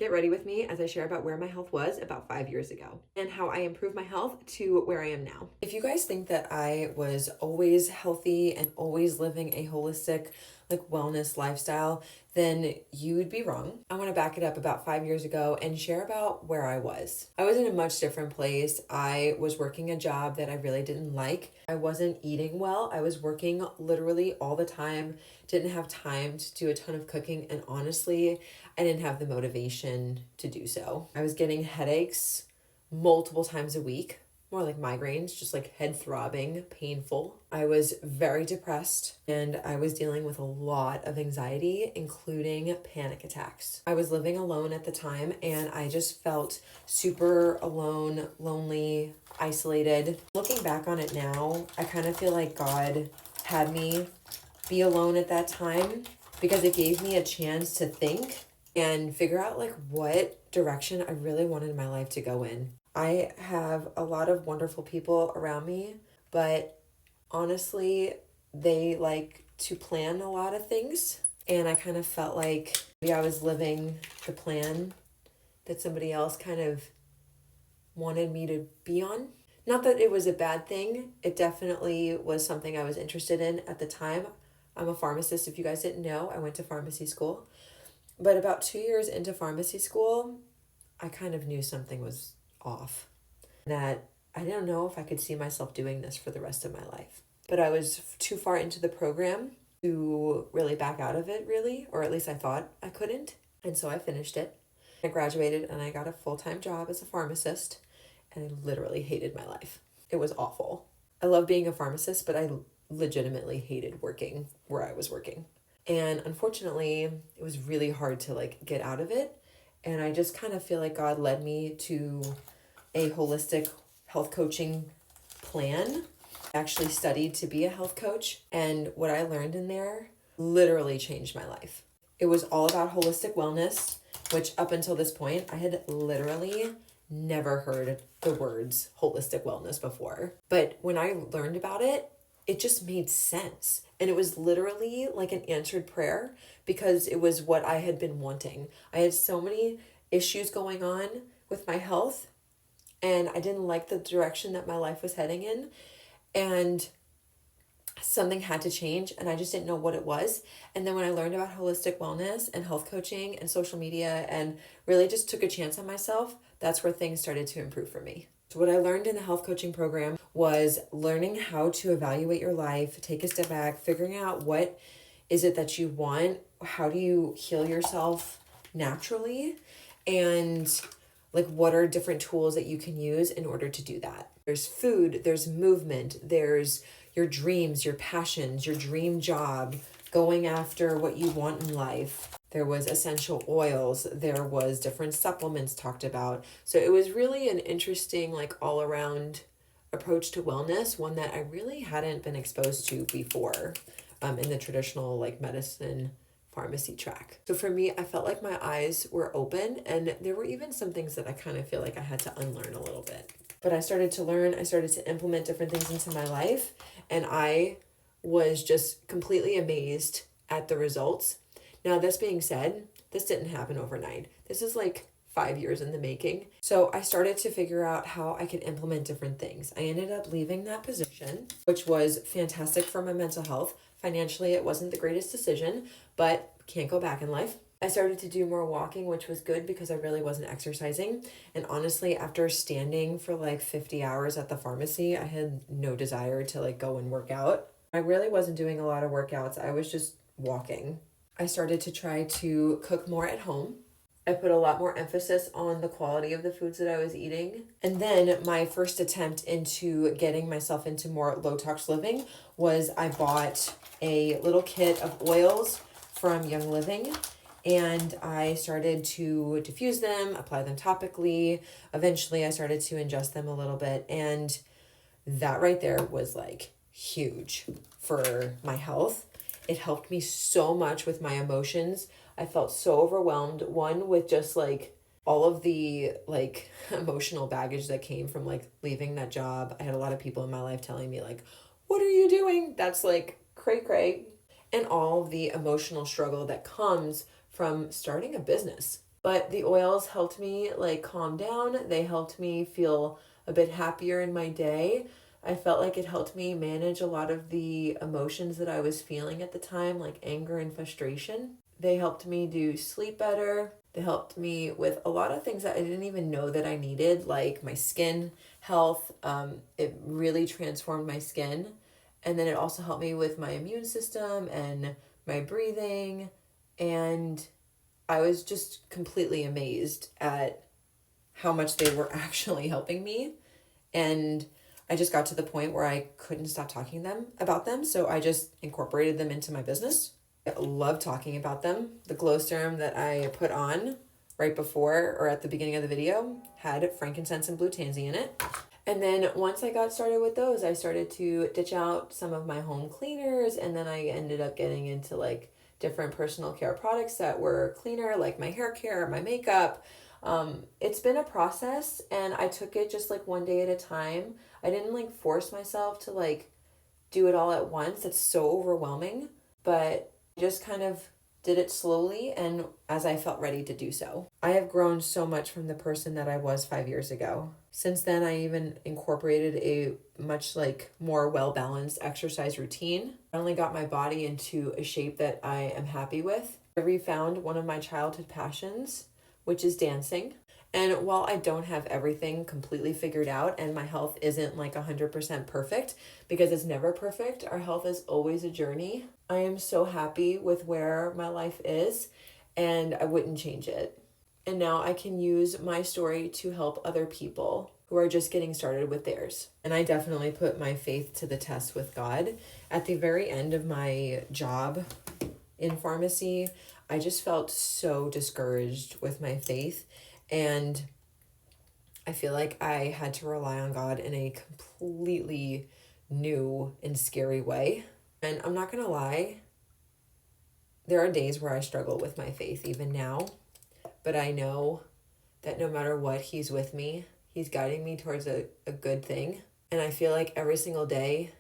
Get ready with me as I share about where my health was about 5 years ago and how I improved my health to where I am now. If you guys think that I was always healthy and always living a holistic, wellness lifestyle, then you would be wrong. I want to back it up about 5 years ago and share about where I was. I was in a much different place. I was working a job that I really didn't like. I wasn't eating well. I was working literally all the time, didn't have time to do a ton of cooking, and honestly, I didn't have the motivation to do so. I was getting headaches multiple times a week, more like migraines, just like head throbbing, painful. I was very depressed and I was dealing with a lot of anxiety, including panic attacks. I was living alone at the time and I just felt super alone, lonely, isolated. Looking back on it now, I kind of feel like God had me be alone at that time because it gave me a chance to think and figure out what direction I really wanted my life to go in. I have a lot of wonderful people around me, but honestly, they like to plan a lot of things. And I kind of felt like maybe I was living the plan that somebody else kind of wanted me to be on. Not that it was a bad thing. It definitely was something I was interested in at the time. I'm a pharmacist. If you guys didn't know, I went to pharmacy school. But about 2 years into pharmacy school, I kind of knew something was off. That I didn't know if I could see myself doing this for the rest of my life. But I was too far into the program to really back out of it, really, or at least I thought I couldn't. And so I finished it. I graduated and I got a full-time job as a pharmacist, and I literally hated my life. It was awful. I love being a pharmacist, but I legitimately hated working where I was working. And unfortunately, it was really hard to get out of it. And I just kind of feel like God led me to a holistic health coaching plan. I actually studied to be a health coach, and what I learned in there literally changed my life. It was all about holistic wellness, which up until this point, I had literally never heard the words holistic wellness before. But when I learned about it, it just made sense. And it was literally like an answered prayer because it was what I had been wanting. I had so many issues going on with my health and I didn't like the direction that my life was heading in. And something had to change and I just didn't know what it was. And then when I learned about holistic wellness and health coaching and social media and really just took a chance on myself, that's where things started to improve for me. So what I learned in the health coaching program was learning how to evaluate your life, take a step back, figuring out what is it that you want, how do you heal yourself naturally, and what are different tools that you can use in order to do that. There's food, there's movement, there's your dreams, your passions, your dream job, going after what you want in life. There was essential oils, there was different supplements talked about. So it was really an interesting, all around approach to wellness, one that I really hadn't been exposed to before in the traditional medicine pharmacy track. So for me, I felt like my eyes were open and there were even some things that I kind of feel like I had to unlearn a little bit. But I started to learn, I started to implement different things into my life, and I was just completely amazed at the results. Now, this being said, this didn't happen overnight. This is 5 years in the making. So I started to figure out how I could implement different things. I ended up leaving that position, which was fantastic for my mental health. Financially, it wasn't the greatest decision, but can't go back in life. I started to do more walking, which was good because I really wasn't exercising. And honestly, after standing for 50 hours at the pharmacy, I had no desire to go and work out. I really wasn't doing a lot of workouts. I was just walking. I started to try to cook more at home. I put a lot more emphasis on the quality of the foods that I was eating. And then my first attempt into getting myself into more low tox living was I bought a little kit of oils from Young Living, and I started to diffuse them, apply them topically. Eventually I started to ingest them a little bit, and that right there was huge for my health. It helped me so much with my emotions. I felt so overwhelmed, one with just all of the emotional baggage that came from leaving that job. I had a lot of people in my life telling me what are you doing? That's cray cray. And all the emotional struggle that comes from starting a business. But the oils helped me like calm down. They helped me feel a bit happier in my day. I felt like it helped me manage a lot of the emotions that I was feeling at the time, like anger and frustration. They helped me do sleep better. They helped me with a lot of things that I didn't even know that I needed, like my skin health. It really transformed my skin. And then it also helped me with my immune system and my breathing. And I was just completely amazed at how much they were actually helping me. And I just got to the point where I couldn't stop talking about them. So I just incorporated them into my business. I love talking about them. The glow serum that I put on right before or at the beginning of the video had frankincense and blue tansy in it. And then once I got started with those, I started to ditch out some of my home cleaners, and then I ended up getting into like different personal care products that were cleaner, like my hair care, my makeup. It's been a process, and I took it just like one day at a time. I didn't like force myself to like do it all at once. It's so overwhelming, but just kind of did it slowly and as I felt ready to do so. I have grown so much from the person that I was 5 years ago. Since then, I even incorporated a much like more well-balanced exercise routine. I only got my body into a shape that I am happy with. I refound one of my childhood passions, which is dancing. And while I don't have everything completely figured out and my health isn't like 100% perfect, because it's never perfect, our health is always a journey. I am so happy with where my life is, and I wouldn't change it. And now I can use my story to help other people who are just getting started with theirs. And I definitely put my faith to the test with God. At the very end of my job in pharmacy, I just felt so discouraged with my faith. And I feel like I had to rely on God in a completely new and scary way. And I'm not going to lie, there are days where I struggle with my faith even now. But I know that no matter what, He's with me. He's guiding me towards a good thing. And I feel like every single day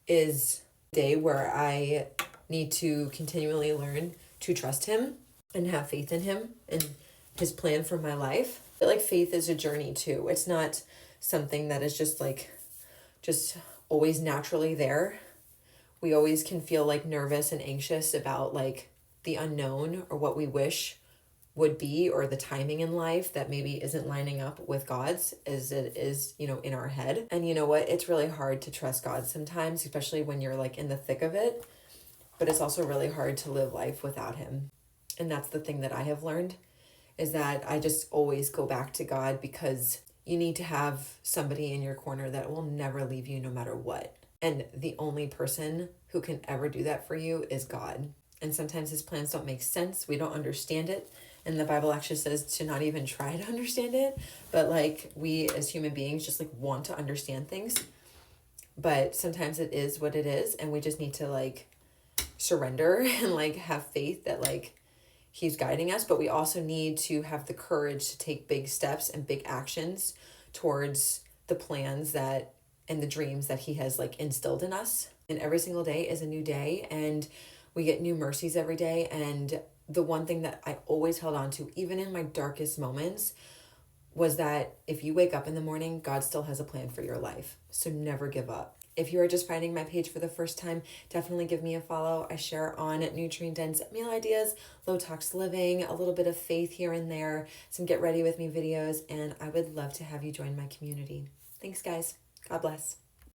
is a day where I need to continually learn to trust Him and have faith in Him and His plan for my life. I feel like faith is a journey too. It's not something that is just always naturally there. We always can feel like nervous and anxious about like the unknown or what we wish would be, or the timing in life that maybe isn't lining up with God's as it is, in our head. And you know what? It's really hard to trust God sometimes, especially when you're like in the thick of it. But it's also really hard to live life without Him. And that's the thing that I have learned, is that I just always go back to God, because you need to have somebody in your corner that will never leave you no matter what. And the only person who can ever do that for you is God. And sometimes His plans don't make sense. We don't understand it. And the Bible actually says to not even try to understand it. But like we as human beings just like want to understand things. But sometimes it is what it is. And we just need to like surrender and like have faith that like He's guiding us. But we also need to have the courage to take big steps and big actions towards the plans that and the dreams that He has like instilled in us. And every single day is a new day, and we get new mercies every day. And the one thing that I always held on to, even in my darkest moments, was that if you wake up in the morning, God still has a plan for your life. So never give up. If you are just finding my page for the first time, definitely give me a follow. I share on nutrient-dense meal ideas, low-tox living, a little bit of faith here and there, some get ready with me videos, and I would love to have you join my community. Thanks, guys. God bless.